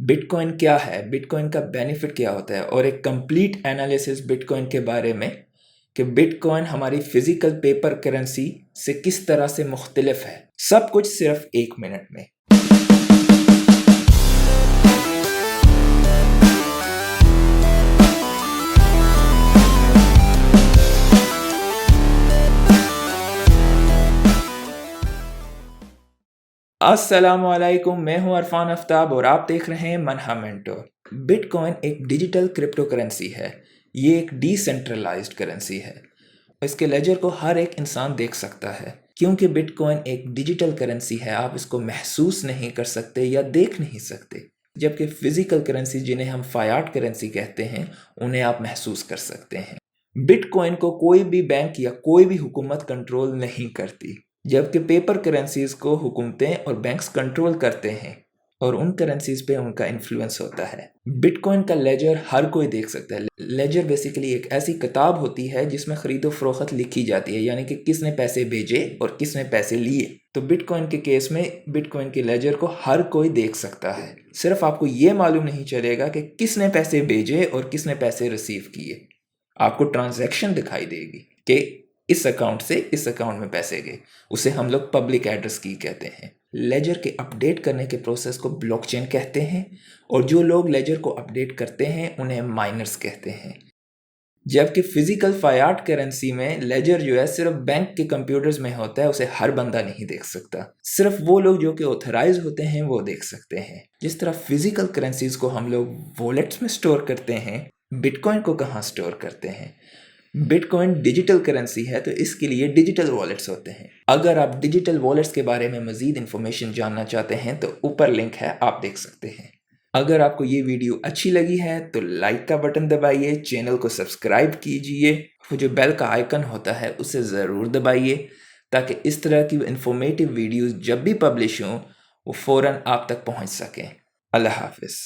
Bitcoin क्या है, bitcoin का बेनिफिट क्या होता है, और एक कंप्लीट एनालिसिस बिटकॉइन के बारे में कि बिटकॉइन हमारी फिजिकल पेपर करेंसी से किस तरह से मुख्तलिफ है। सब कुछ सिर्फ 1 मिनट में। अस्सलामुअलैकुम, मैं हूं अरफान आफ्ताब और आप देख रहे हैं मनहा मेंटोर। बिटकॉइन एक डिजिटल क्रिप्टो करेंसी है। ये एक डिसेंट्रलाइज्ड करेंसी है। इसके लेजर को हर एक इंसान देख सकता है। क्योंकि बिटकॉइन एक डिजिटल करेंसी है, आप इसको महसूस नहीं कर सकते या देख नहीं सकते, जबकि फिजिकल करेंसी जिन्हें हम फायाट करेंसी कहते हैं उन्हें आप महसूस कर सकते हैं। बिटकॉइन को कोई भी बैंक या कोई भी हुकूमत कंट्रोल नहीं करती, जबकि पेपर करेंसीज को हुकूमतें और बैंक्स कंट्रोल करते हैं और उन करेंसीज पे उनका इन्फ्लुएंस होता है। बिटकॉइन का लेजर हर कोई देख सकता है। लेजर बेसिकली एक ऐसी किताब होती है जिसमें खरीदो फरोख्त लिखी जाती है, यानी कि किसने पैसे भेजे और किसने पैसे लिए। तो बिटकॉइन के केस में बिटकॉइन के लेजर को हर कोई देख सकता है। सिर्फ आपको ये मालूम नहीं चलेगा कि किसने पैसे भेजे और किसने पैसे रिसीव किए। आपको ट्रांजैक्शन दिखाई देगी कि इस अकाउंट से इस अकाउंट में पैसे गए। उसे हम लोग पब्लिक एड्रेस की कहते हैं। लेजर के अपडेट करने के प्रोसेस को ब्लॉकचेन कहते हैं, और जो लोग लेजर को अपडेट करते हैं उन्हें माइनर्स कहते हैं। जबकि फिजिकल फायाट करेंसी में लेजर जो है सिर्फ बैंक के कंप्यूटर्स में होता है, उसे हर बंदा नहीं देख सकता। सिर्फ वो लोग जो कि ऑथराइज होते हैं वो देख सकते हैं। जिस तरह फिजिकल करेंसीज को हम लोग वॉलेट्स में स्टोर करते हैं, बिटकॉइन को कहाँ स्टोर करते हैं? बिटकॉइन डिजिटल करेंसी है, तो इसके लिए डिजिटल वॉलेट्स होते हैं। अगर आप डिजिटल वॉलेट्स के बारे में मजीद इन्फॉर्मेशन जानना चाहते हैं तो ऊपर लिंक है, आप देख सकते हैं। अगर आपको ये वीडियो अच्छी लगी है तो लाइक का बटन दबाइए, चैनल को सब्सक्राइब कीजिए, वो जो बेल का आइकन होता है उसे ज़रूर दबाइए, ताकि इस तरह की इन्फॉर्मेटिव वीडियोस जब भी पब्लिश हों वो फ़ौरन आप तक पहुंच सकें। अल्लाह हाफिज़।